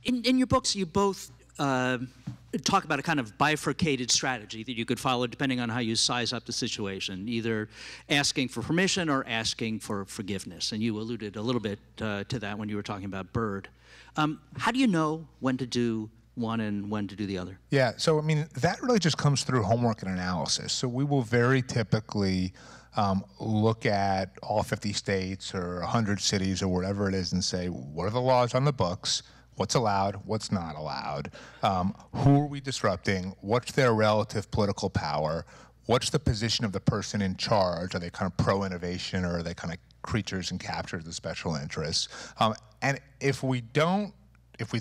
In your books, you both talk about a kind of bifurcated strategy that you could follow depending on how you size up the situation, either asking for permission or asking for forgiveness. And you alluded a little bit to that when you were talking about Bird. How do you know when to do one and when to do the other? Yeah, so I mean, that really just comes through homework and analysis. So we will very typically look at all 50 states or 100 cities or whatever it is and say, what are the laws on the books? What's allowed, what's not allowed, who are we disrupting, what's their relative political power, what's the position of the person in charge, are they kind of pro-innovation or are they kind of creatures and captures of special interests? And if we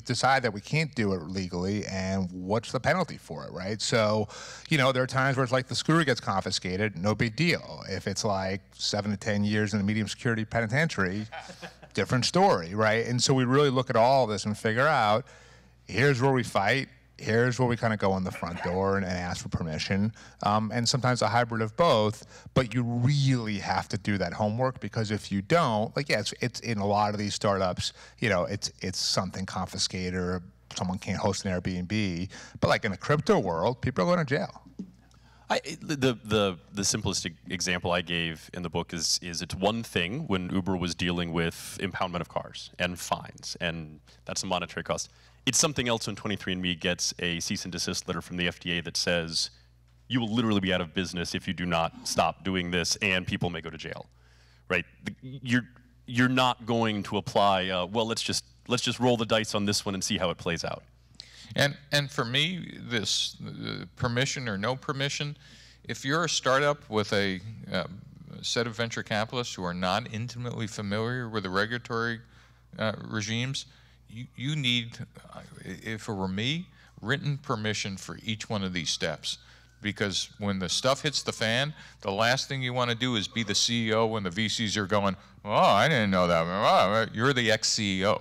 decide that we can't do it legally, and what's the penalty for it, right? So, you know, there are times where it's like the screwer gets confiscated, no big deal. If it's like 7 to 10 years in a medium security penitentiary, different story, right? And so we really look at all of this and figure out, here's where we fight, here's where we kind of go in the front door and ask for permission, and sometimes a hybrid of both, but you really have to do that homework, because if you don't, like, yeah, it's in a lot of these startups, you know, it's something confiscated or someone can't host an Airbnb, but like in the crypto world, people are going to jail. The simplest example I gave in the book is it's one thing when Uber was dealing with impoundment of cars and fines, and that's a monetary cost. It's something else when 23andMe gets a cease and desist letter from the FDA that says you will literally be out of business if you do not stop doing this, and people may go to jail, right? You're not going to apply. Well, let's just roll the dice on this one and see how it plays out. And for me, this permission or no permission, if you're a startup with a set of venture capitalists who are not intimately familiar with the regulatory regimes, you need, if it were me, written permission for each one of these steps. Because when the stuff hits the fan, the last thing you want to do is be the CEO when the VCs are going, oh, I didn't know that. Oh, you're the ex-CEO.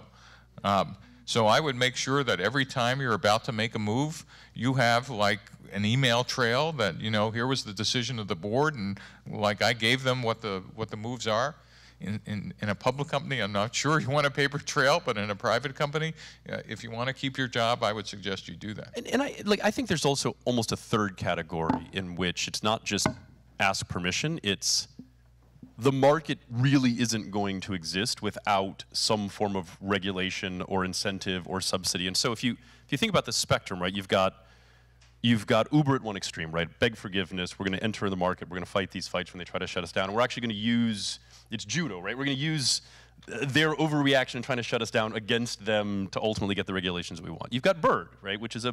So I would make sure that every time you're about to make a move, you have like an email trail that, you know, here was the decision of the board, and like I gave them what the moves are. In a public company, I'm not sure you want a paper trail, but in a private company, if you want to keep your job, I would suggest you do that. And I think there's also almost a third category in which it's not just ask permission, it's the market really isn't going to exist without some form of regulation or incentive or subsidy. And so if you think about the spectrum, right, you've got Uber at one extreme, right? Beg forgiveness, we're going to enter the market, we're going to fight these fights when they try to shut us down. And we're actually going to use, it's judo, right? We're going to use their overreaction and trying to shut us down against them to ultimately get the regulations we want. You've got Bird, right, which is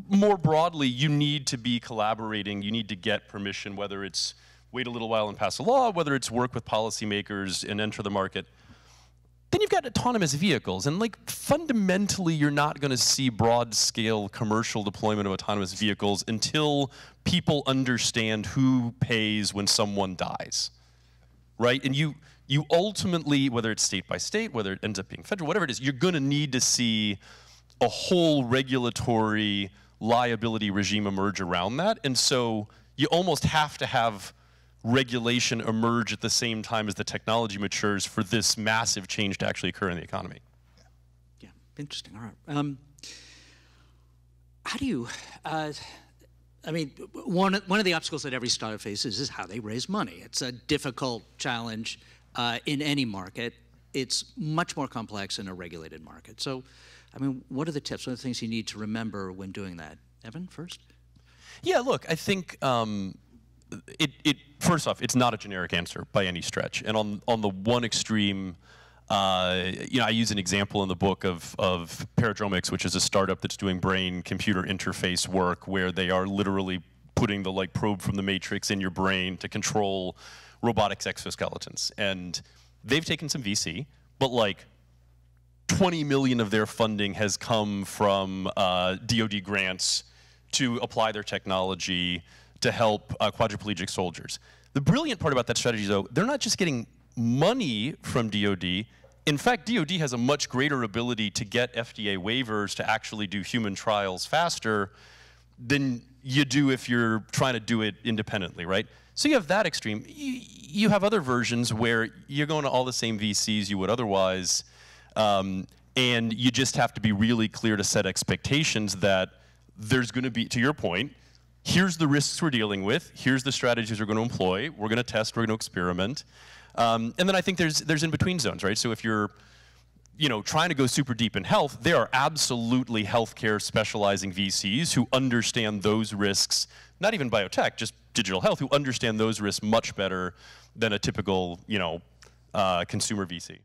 more broadly, you need to be collaborating, you need to get permission, whether it's wait a little while and pass a law, whether it's work with policymakers and enter the market. Then you've got autonomous vehicles, and like fundamentally you're not going to see broad-scale commercial deployment of autonomous vehicles until people understand who pays when someone dies, right? And you ultimately, whether it's state by state, whether it ends up being federal, whatever it is, you're going to need to see a whole regulatory liability regime emerge around that, and so you almost have to have regulation emerge at the same time as the technology matures for this massive change to actually occur in the economy. Yeah, interesting. All right. How do you, I mean, one of the obstacles that every startup faces is how they raise money. It's a difficult challenge in any market. It's much more complex in a regulated market. So, I mean, what are the tips? What are the things you need to remember when doing that? Evan, first? Yeah, look, I think first off, it's not a generic answer by any stretch. And on the one extreme, you know, I use an example in the book of Paradromics, which is a startup that's doing brain-computer interface work where they are literally putting the like probe from the Matrix in your brain to control robotics exoskeletons. And they've taken some VC, but like 20 million of their funding has come from DoD grants to apply their technology to help quadriplegic soldiers. The brilliant part about that strategy, though, they're not just getting money from DoD. In fact, DoD has a much greater ability to get FDA waivers to actually do human trials faster than you do if you're trying to do it independently, right? So you have that extreme. You have other versions where you're going to all the same VCs you would otherwise, and And you just have to be really clear to set expectations that there's going to be, to your point, here's the risks we're dealing with, here's the strategies we're going to employ, we're going to test, we're going to experiment. And then I think there's in-between zones, right? So if you're trying to go super deep in health, there are absolutely healthcare specializing VCs who understand those risks, not even biotech, just digital health, who understand those risks much better than a typical, consumer VC.